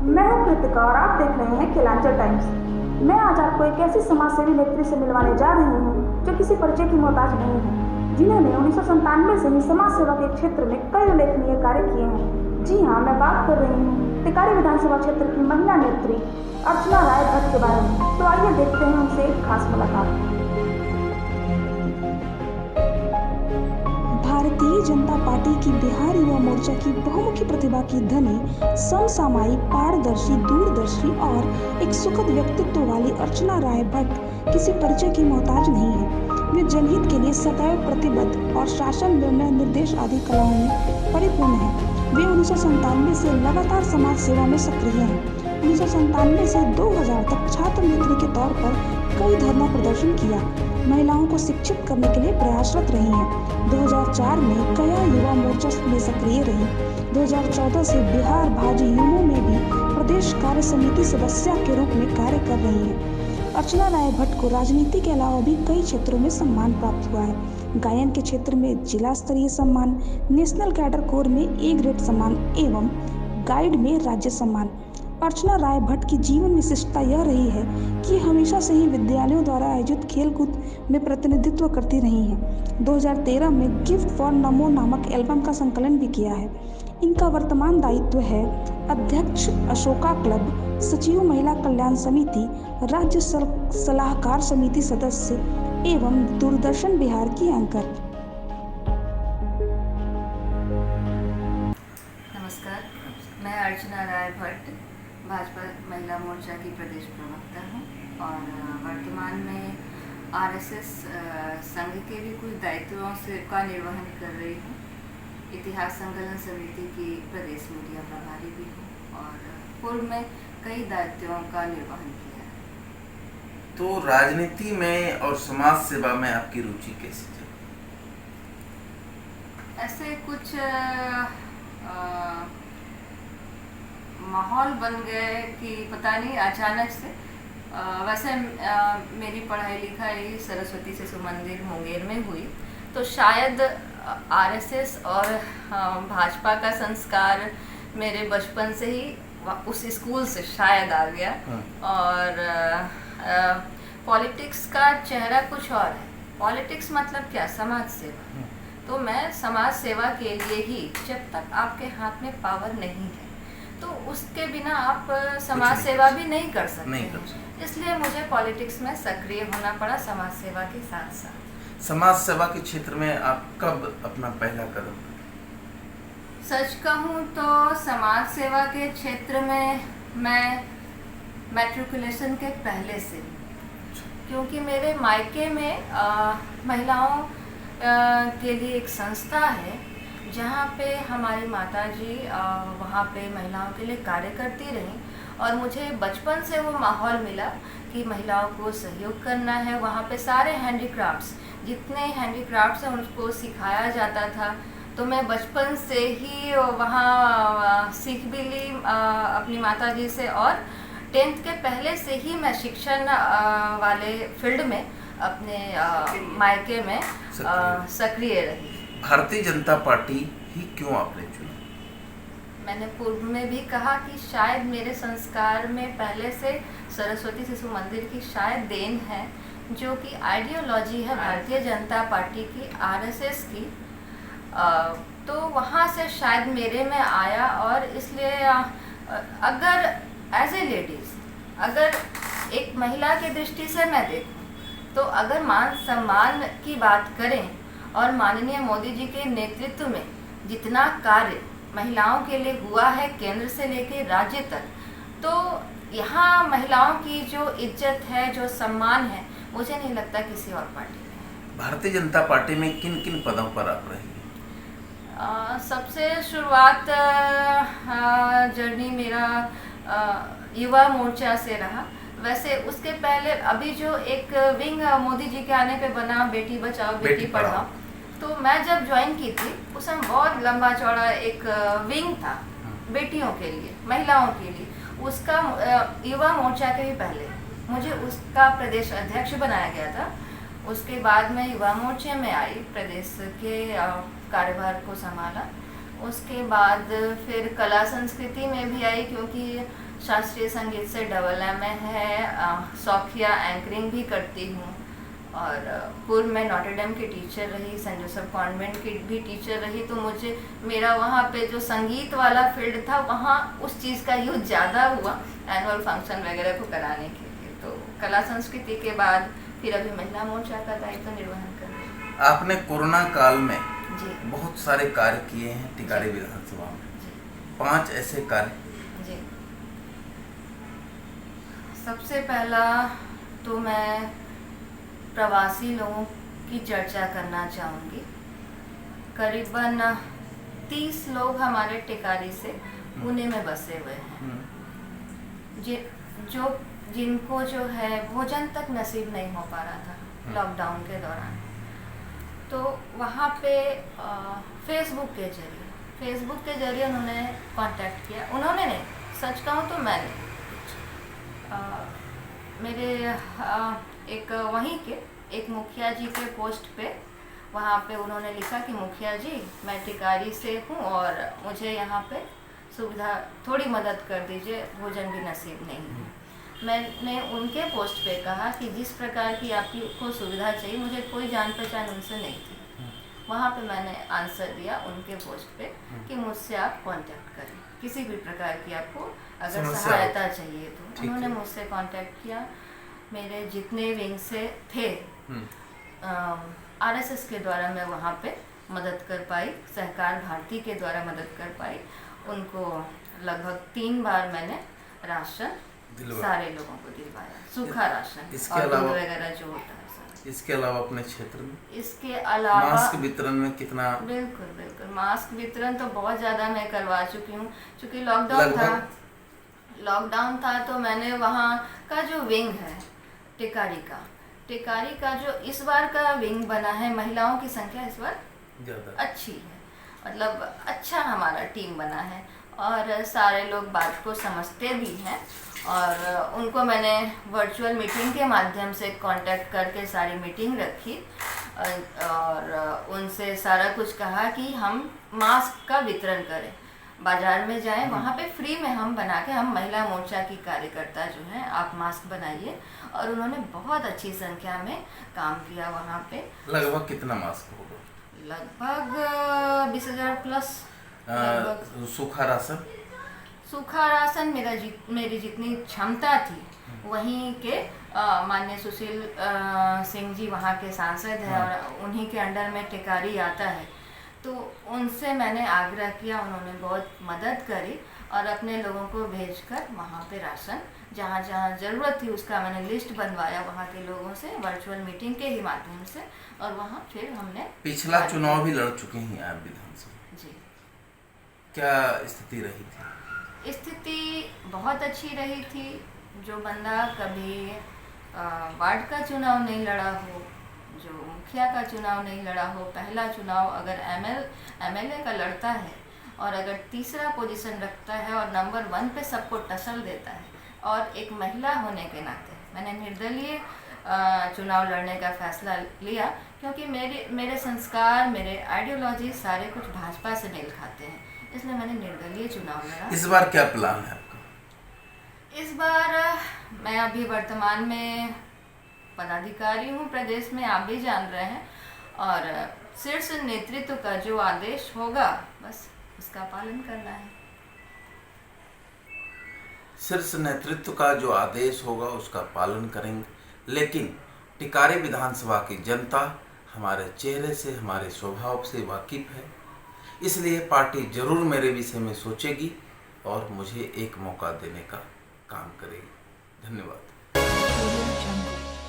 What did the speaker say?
मैं हूं कृतिका और आप देख रहे हैं खिलांचल टाइम्स। मैं आज आपको एक ऐसी समाजसेवी नेत्री से मिलवाने जा रही हूं जो किसी परिचय की मोहताज नहीं है, जिन्होंने 1997 से ही समाज सेवा के क्षेत्र में कई उल्लेखनीय कार्य किए हैं। जी हाँ, मैं बात कर रही हूँ टिकारी विधानसभा क्षेत्र की महिला नेत्री अर्चना राय भट्ट के बारे में। तो आइए देखते हैं उनसे एक खास मुलाकात। भारतीय जनता पार्टी की बिहार युवा मोर्चा की बहुमुखी प्रतिभा की धनी, समसामयिक, पारदर्शी, दूरदर्शी और एक सुखद व्यक्तित्व वाली अर्चना राय भट्ट किसी परिचय की मोहताज नहीं है। वे जनहित के लिए सदैव प्रतिबद्ध और शासन, निर्णय, निर्देश आदि कलाओं में परिपूर्ण है। वे 1997 से लगातार समाज सेवा में सक्रिय हैं। 1997 से 2000 तक छात्र नेत्री के तौर पर कई धरना प्रदर्शन किया, महिलाओं को शिक्षित करने के लिए प्रयासरत रही हैं। 2004 में गया युवा मोर्चा में सक्रिय रही। 2014 से बिहार भाजयुमो में भी प्रदेश कार्य समिति सदस्य के रूप में कार्य कर रही हैं। अर्चना राय भट्ट को राजनीति के अलावा भी कई क्षेत्रों में सम्मान प्राप्त हुआ है। गायन के क्षेत्र में जिला स्तरीय सम्मान, नेशनल कैडर कोर में ए ग्रेड सम्मान एवं गाइड में राज्य सम्मान। अर्चना राय भट्ट की जीवन विशिष्टता यह रही है कि हमेशा से ही विद्यालयों द्वारा आयोजित खेलकूद में प्रतिनिधित्व करती रही हैं। 2013 में गिफ्ट फॉर नमो नामक एल्बम का संकलन भी किया है। इनका वर्तमान दायित्व है अध्यक्ष अशोका क्लब, सचिव महिला कल्याण समिति, राज्य सलाहकार समिति सदस्य एवं दूरदर्शन बिहार की एंकर। नमस्कार, मैं अर्चना राय भट्ट भाजपा महिला मोर्चा की प्रदेश प्रवक्ता हूँ और वर्तमान में आरएसएस संघ के भी कुछ दायित्वों से का निर्वहन कर रही हूँ। इतिहास संकलन समिति की प्रदेश मीडिया प्रभारी भी हूँ और पूर्व में कई दायित्वों का निर्वहन किया है। तो राजनीति में और समाज सेवा में आपकी रुचि कैसे चली? ऐसे कुछ माहौल बन गए कि पता नहीं, अचानक से। वैसे मेरी पढ़ाई लिखाई सरस्वती शिशु मंदिर मुंगेर में हुई, तो शायद आरएसएस और भाजपा का संस्कार मेरे बचपन से ही उस स्कूल से शायद आ गया। और पॉलिटिक्स का चेहरा कुछ और है। पॉलिटिक्स मतलब क्या? समाज सेवा। तो मैं समाज सेवा के लिए ही, जब तक आपके हाथ में पावर नहीं है तो उसके बिना आप समाज सेवा भी नहीं कर सकते। इसलिए मुझे पॉलिटिक्स में सक्रिय होना पड़ा समाज सेवा के साथ साथ। समाज सेवा के क्षेत्र में आप कब अपना पहला कदम? सच कहूँ तो समाज सेवा के क्षेत्र में मैं मैट्रिकुलेशन के पहले से, क्योंकि मेरे मायके में महिलाओं के लिए एक संस्था है जहाँ पे हमारी माताजी वहाँ पे महिलाओं के लिए कार्य करती रहीं और मुझे बचपन से वो माहौल मिला कि महिलाओं को सहयोग करना है। वहाँ पे सारे हैंडीक्राफ्ट्स, जितने हैंडीक्राफ्ट्स हैं उनको सिखाया जाता था। तो मैं बचपन से ही वहाँ सीख भी ली अपनी माताजी से और 10th के पहले से ही मैं शिक्षण वाले फील्ड में अपने मायके में सक्रिय रही। भारतीय जनता पार्टी ही क्यों आपने चुनी? मैंने पूर्व में भी कहा कि शायद मेरे संस्कार में पहले से सरस्वती शिशु मंदिर की शायद देन है, जो कि आइडियोलॉजी है भारतीय जनता पार्टी की, आरएसएस की। तो वहाँ से शायद मेरे में आया और इसलिए अगर एज ए लेडीज़, अगर एक महिला की दृष्टि से मैं देखूँ तो अगर मान सम्मान की बात करें और माननीय मोदी जी के नेतृत्व में जितना कार्य महिलाओं के लिए हुआ है केंद्र से लेकर राज्य तक, तो यहाँ महिलाओं की जो इज्जत है, जो सम्मान है, मुझे नहीं लगता किसी और पार्टी में। भारतीय जनता पार्टी में किन किन पदों पर आप रही? सबसे शुरुआत जर्नी मेरा युवा मोर्चा से रहा। वैसे उसके पहले अभी जो एक विंग मोदी जी के आने पे बना, बेटी बचाओ बेटी पढ़ाओ, तो मैं जब ज्वाइन की थी उस समय बहुत लंबा चौड़ा एक विंग था बेटियों के लिए, महिलाओं के लिए। उसका युवा मोर्चा के भी पहले मुझे उसका प्रदेश अध्यक्ष बनाया गया था। उसके बाद मैं युवा मोर्चे में आई, प्रदेश के कार्यभार को संभाला। उसके बाद फिर कला संस्कृति में भी आई, क्योंकि शास्त्रीय संगीत से AA है, शौकिया एंकरिंग भी करती हूँ और पूर्व में नॉटरडेम की टीचर रही, सेंट जोसेफ कॉन्वेंट की भी टीचर रही। तो मुझे मेरा वहाँ पे जो संगीत वाला फील्ड था वहाँ उस चीज़ का यूज ज़्यादा हुआ एनुअल फंक्शन वगैरह को कराने के लिए। तो कला संस्कृति के बाद फिर अभी महिला मोर्चा का दायित्व निर्वहन कर रही हूँ। आपने कोरोना काल में जी बहुत सारे कार्य किए हैं टिकारी विधानसभा में, 5 ऐसे कार्य। जी, सबसे पहला तो मैं प्रवासी लोगों की चर्चा करना चाहूँगी। करीबन 30 लोग हमारे टिकारी से पुणे में बसे हुए हैं, जिनको जो है भोजन तक नसीब नहीं हो पा रहा था लॉकडाउन के दौरान। तो वहाँ पे फेसबुक के जरिए उन्होंने कांटेक्ट किया। उन्होंने नहीं, सच कहूँ तो मैंने मेरे एक वहीं के एक मुखिया जी के पोस्ट पे वहाँ पे उन्होंने लिखा कि मुखिया जी मैं टिकारी से हूँ और मुझे यहाँ पे सुविधा थोड़ी मदद कर दीजिए, भोजन भी नसीब नहीं है। मैंने उनके पोस्ट पे कहा कि जिस प्रकार की आपको सुविधा चाहिए, मुझे कोई जान पहचान उनसे नहीं थी। वहाँ पे मैंने आंसर दिया उनके पोस्ट पे कि मुझसे आप कांटेक्ट करें, किसी भी प्रकार की आपको अगर सहायता चाहिए तो। उन्होंने मुझसे कांटेक्ट किया। मेरे जितने विंग से थे RSS के द्वारा मैं वहाँ पे मदद कर पाई, सहकार भारती के द्वारा मदद कर पाई। उनको लगभग 3 बार मैंने राशन सारे लोगों को दिलवाया, सूखा राशन और दूध वगैरह जो होता है सर। इसके अलावा अपने क्षेत्र में इसके अलावा मास्क वितरण में कितना? बिल्कुल मास्क वितरण तो बहुत ज़्यादा मैं करवा चुकी हूँ। चूँकि लॉकडाउन था तो मैंने वहाँ का जो विंग है टिकारी का जो इस बार का विंग बना है, महिलाओं की संख्या इस बार ज़्यादा अच्छी है, मतलब अच्छा हमारा टीम बना है और सारे लोग बात को समझते भी हैं। और उनको मैंने वर्चुअल मीटिंग के माध्यम से कांटेक्ट करके सारी मीटिंग रखी और उनसे सारा कुछ कहा कि हम मास्क का वितरण करें, बाजार में जाएं, वहाँ पे फ्री में हम बना के, हम महिला मोर्चा की कार्यकर्ता जो हैं, आप मास्क बनाइए। और उन्होंने बहुत अच्छी संख्या में काम किया वहाँ पे। लगभग कितना मास्क होगा? लगभग 20,000 प्लस। सूखा राशन मेरी जितनी क्षमता थी, वहीं के माननीय सुशील सिंह जी वहाँ के सांसद हैं और उन्हीं के अंडर में टिकारी आता है, तो उनसे मैंने आग्रह किया, उन्होंने बहुत मदद करी और अपने लोगों को भेजकर वहाँ पे राशन जहाँ जहाँ ज़रूरत थी उसका मैंने लिस्ट बनवाया वहाँ के लोगों से, वर्चुअल मीटिंग के ही माध्यम से। और वहाँ फिर हमने पिछला चुनाव भी लड़ चुके हैं आप विधानसभा जी, क्या स्थिति रही थी? स्थिति बहुत अच्छी रही थी। जो बंदा कभी वार्ड का चुनाव नहीं लड़ा हो, जो मुखिया का चुनाव नहीं लड़ा हो, पहला चुनाव अगर MLA का लड़ता है और अगर तीसरा पोजीशन रखता है और नंबर 1 पे सबको टसल देता है, और एक महिला होने के नाते मैंने निर्दलीय चुनाव लड़ने का फैसला लिया, क्योंकि मेरे संस्कार, मेरे आइडियोलॉजी सारे कुछ भाजपा से मेल खाते हैं, इसलिए मैंने निर्दलीय चुनाव लड़ा। इस बार क्या प्लान है आपका? इस बार मैं अभी वर्तमान में पदाधिकारी हूँ प्रदेश में, आप भी जान रहे हैं, और शीर्ष नेतृत्व का जो आदेश होगा बस उसका पालन करना है। शीर्ष नेतृत्व का जो आदेश होगा उसका पालन करेंगे, लेकिन टिकारी विधानसभा की जनता हमारे चेहरे से, हमारे स्वभाव से वाकिफ है, इसलिए पार्टी जरूर मेरे विषय में सोचेगी और मुझे एक मौका देने का काम करेगी। धन्यवाद।